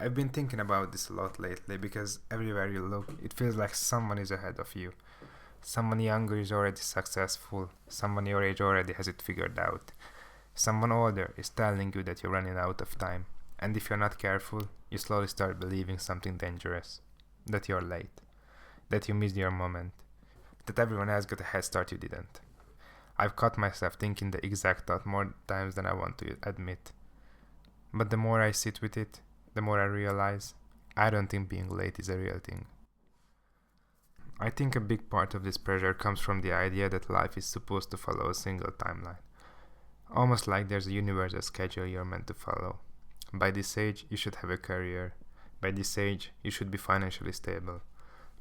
I've been thinking about this a lot lately because everywhere you look, it feels like someone is ahead of you. Someone younger is already successful, someone your age already has it figured out. Someone older is telling you that you're running out of time. And if you're not careful, you slowly start believing something dangerous. That you're late. That you missed your moment. That everyone else got a head start you didn't. I've caught myself thinking the exact thought more times than I want to admit. But the more I sit with it, the more I realize I don't think being late is a real thing. I think a big part of this pressure comes from the idea that life is supposed to follow a single timeline. Almost like there's a universal schedule you're meant to follow. By this age, you should have a career. By this age, you should be financially stable.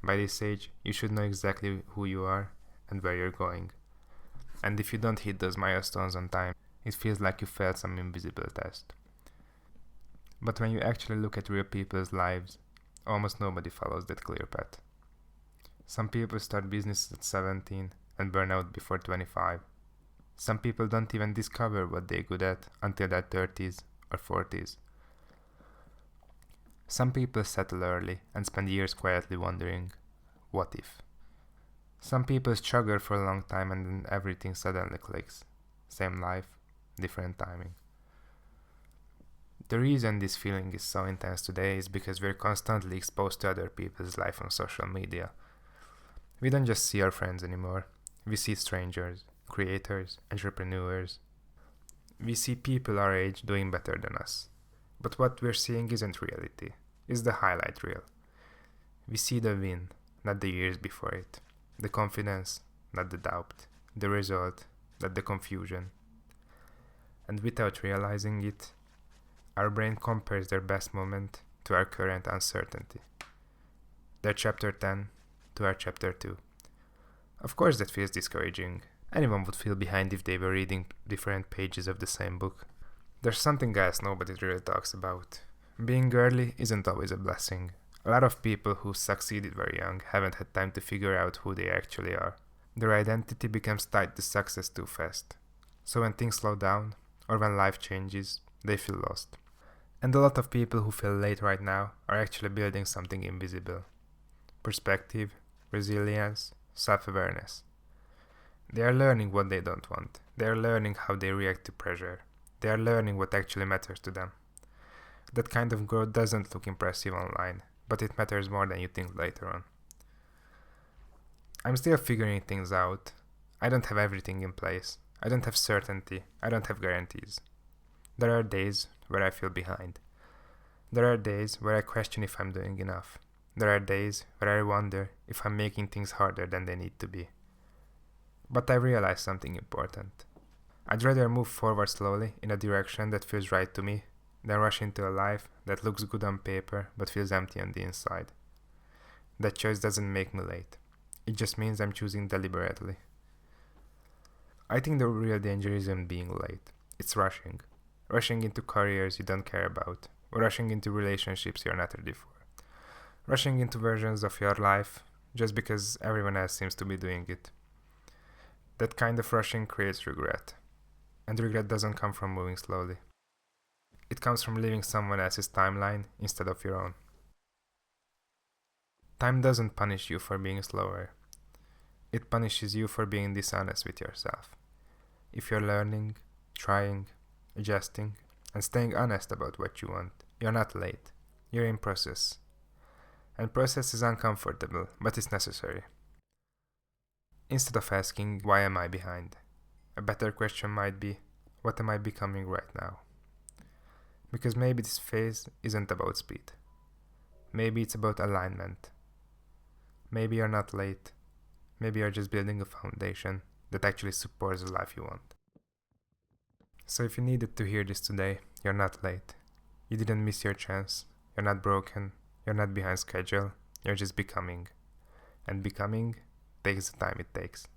By this age, you should know exactly who you are and where you're going. And if you don't hit those milestones on time, it feels like you failed some invisible test. But when you actually look at real people's lives, almost nobody follows that clear path. Some people start business at 17 and burn out before 25. Some people don't even discover what they're good at until their 30s or 40s. Some people settle early and spend years quietly wondering, what if? Some people struggle for a long time and then everything suddenly clicks. Same life, different timing. The reason this feeling is so intense today is because we're constantly exposed to other people's life on social media. We don't just see our friends anymore. We see strangers, creators, entrepreneurs. We see people our age doing better than us. But what we're seeing isn't reality. It's the highlight reel. We see the win, not the years before it. The confidence, not the doubt. The result, not the confusion. And without realizing it, our brain compares their best moment to our current uncertainty. Their chapter 10 to our chapter 2. Of course that feels discouraging. Anyone would feel behind if they were reading different pages of the same book. There's something else nobody really talks about. Being early isn't always a blessing. A lot of people who succeeded very young haven't had time to figure out who they actually are. Their identity becomes tied to success too fast. So when things slow down, or when life changes, they feel lost. And a lot of people who feel late right now are actually building something invisible. Perspective, resilience, self-awareness. They are learning what they don't want. They are learning how they react to pressure. They are learning what actually matters to them. That kind of growth doesn't look impressive online, but it matters more than you think later on. I'm still figuring things out. I don't have everything in place. I don't have certainty. I don't have guarantees. There are days where I feel behind. There are days where I question if I'm doing enough. There are days where I wonder if I'm making things harder than they need to be. But I realized something important. I'd rather move forward slowly in a direction that feels right to me than rush into a life that looks good on paper but feels empty on the inside. That choice doesn't make me late. It just means I'm choosing deliberately. I think the real danger isn't being late. It's rushing. Rushing into careers you don't care about. Rushing into relationships you're not ready for. Rushing into versions of your life just because everyone else seems to be doing it. That kind of rushing creates regret. And regret doesn't come from moving slowly. It comes from living someone else's timeline instead of your own. Time doesn't punish you for being slower. It punishes you for being dishonest with yourself. If you're learning, trying, adjusting, and staying honest about what you want, you're not late. You're in process. And process is uncomfortable, but it's necessary. Instead of asking, why am I behind? A better question might be, what am I becoming right now? Because maybe this phase isn't about speed. Maybe it's about alignment. Maybe you're not late. Maybe you're just building a foundation that actually supports the life you want. So if you needed to hear this today, you're not late. You didn't miss your chance. You're not broken. You're not behind schedule. You're just becoming. And becoming takes the time it takes.